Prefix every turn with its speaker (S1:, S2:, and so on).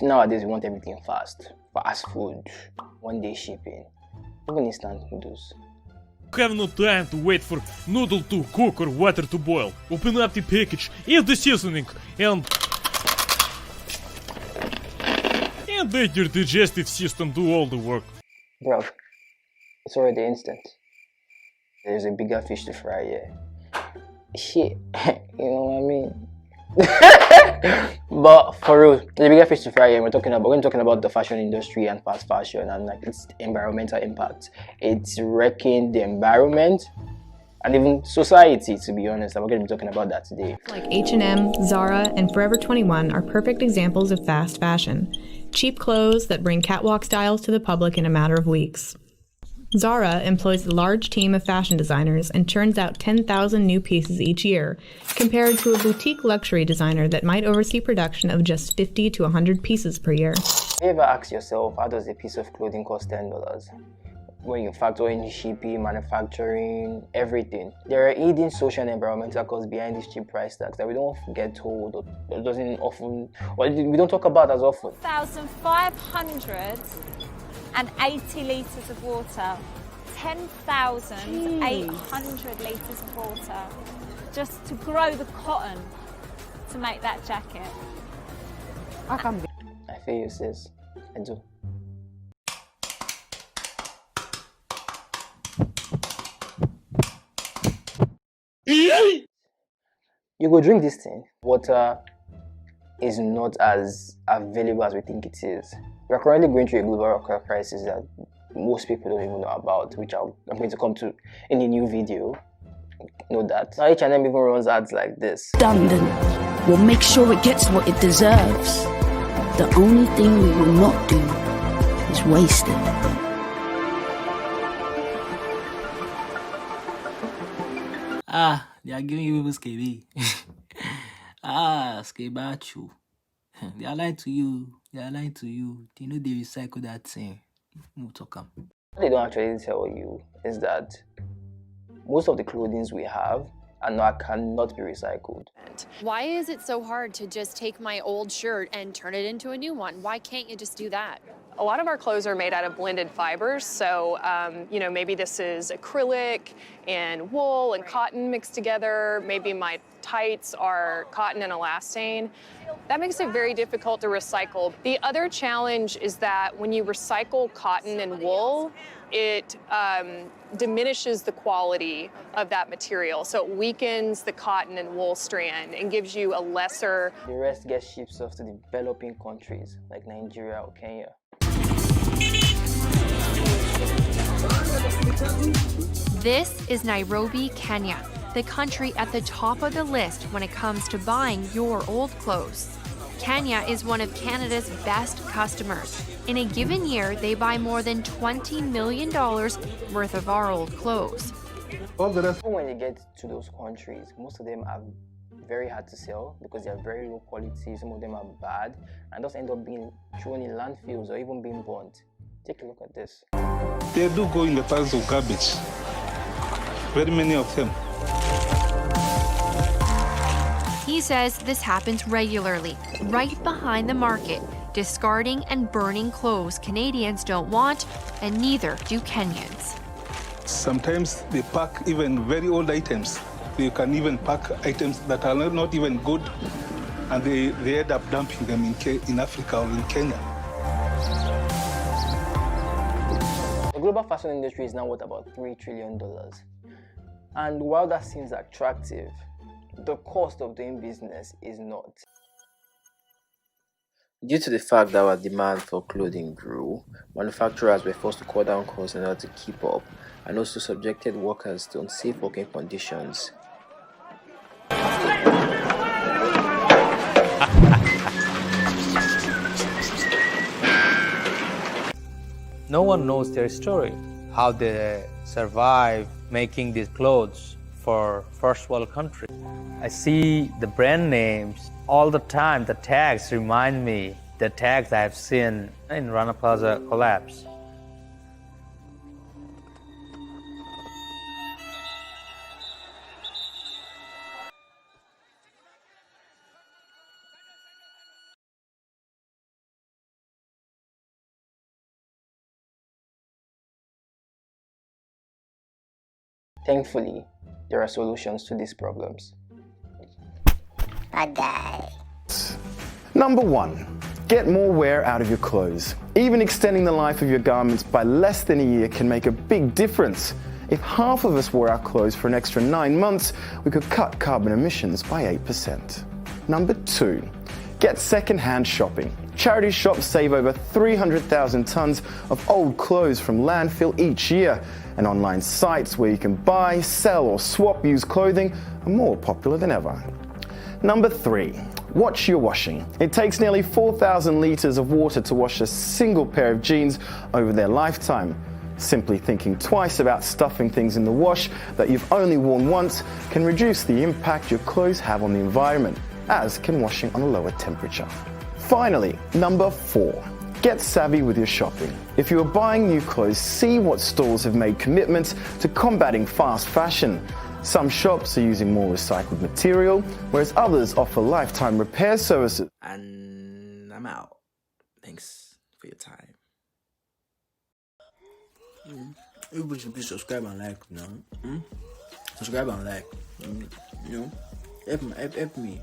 S1: Nowadays, we want everything fast. Fast food, one day shipping, even instant noodles.
S2: Have no time to wait for noodle to cook or water to boil. Open up the package, add the seasoning, and let your digestive system do all the work.
S1: Bro, it's already instant. There's a bigger fish to fry here. Shit, you know what I mean? But for real, the bigger fish to fry here. We're talking about the fashion industry and fast fashion and like its environmental impact. It's wrecking the environment and even society, to be honest. And we're going to be talking about that today.
S3: Like H&M, Zara, and Forever 21 are perfect examples of fast fashion. Cheap clothes that bring catwalk styles to the public in a matter of weeks. Zara employs a large team of fashion designers and churns out 10,000 new pieces each year, compared to a boutique luxury designer that might oversee production of just 50 to 100 pieces per year.
S1: Have you ever asked yourself, how does a piece of clothing cost $10? When you factor in shipping, manufacturing, everything. There are hidden social and environmental costs behind these cheap price tags that we don't get told or we don't talk about as often.
S4: 1,580 litres of water, 10,800 litres of water, just to grow the cotton to make that jacket.
S1: I feel you, sis. I do. You go drink this thing. Water is not as available as we think it is. We are currently going through a global water crisis that most people don't even know about, which I'm going to come to in a new video. Know that. Now H&M even runs ads like this.
S5: London will make sure it gets what it deserves. The only thing we will not do is waste it.
S6: They are giving you people skebe. Skebachu. They are lying to you. They are lying to you. They know they recycle that thing. What
S1: they don't actually tell you is that most of the clothing we have cannot be recycled.
S7: Why is it so hard to just take my old shirt and turn it into a new one? Why can't you just do that?
S8: A lot of our clothes are made out of blended fibers, so maybe this is acrylic and wool and cotton mixed together. Maybe my tights are cotton and elastane. That makes it very difficult to recycle. The other challenge is that when you recycle cotton and wool, it diminishes the quality of that material. So it weakens the cotton and wool strand and gives you a lesser...
S1: The rest gets shipped off to developing countries like Nigeria or Kenya.
S9: This is Nairobi, Kenya, the country at the top of the list when it comes to buying your old clothes. Kenya is one of Canada's best customers. In a given year, they buy more than $20 million worth of our old clothes.
S1: When you get to those countries, most of them are very hard to sell because they are very low quality. Some of them are bad and just end up being thrown in landfills or even being burnt. Take a look at this.
S10: They do go in the piles of garbage. Very many of them.
S9: He says this happens regularly, right behind the market, discarding and burning clothes Canadians don't want, and neither do Kenyans.
S10: Sometimes they pack even very old items. You can even pack items that are not even good, and they end up dumping them in Africa or in Kenya.
S1: The global fashion industry is now worth about $3 trillion. And while that seems attractive, the cost of doing business is not. Due to the fact that our demand for clothing grew, manufacturers were forced to cut down costs in order to keep up, and also subjected workers to unsafe working conditions.
S11: No one knows their story, how they survive making these clothes for first world countries. I see the brand names all the time. The tags remind me the tags I've seen in Rana Plaza collapse.
S1: thankfully, there are solutions to these problems.
S12: Bad guy.
S13: Number 1. Get more wear out of your clothes. Even extending the life of your garments by less than a year can make a big difference. If half of us wore our clothes for an extra 9 months, we could cut carbon emissions by 8%. Number 2. Get second-hand shopping. Charity shops save over 300,000 tons of old clothes from landfill each year, and online sites where you can buy, sell or swap used clothing are more popular than ever. Number 3. Watch your washing. It takes nearly 4,000 litres of water to wash a single pair of jeans over their lifetime. Simply thinking twice about stuffing things in the wash that you've only worn once can reduce the impact your clothes have on the environment, as can washing on a lower temperature. Finally, number 4. Get savvy with your shopping. If you are buying new clothes, see what stores have made commitments to combating fast fashion. Some shops are using more recycled material, whereas others offer lifetime repair services.
S6: And I'm out. Thanks for your time. Everybody should please subscribe and like, you know. Subscribe and like. You know. Help me.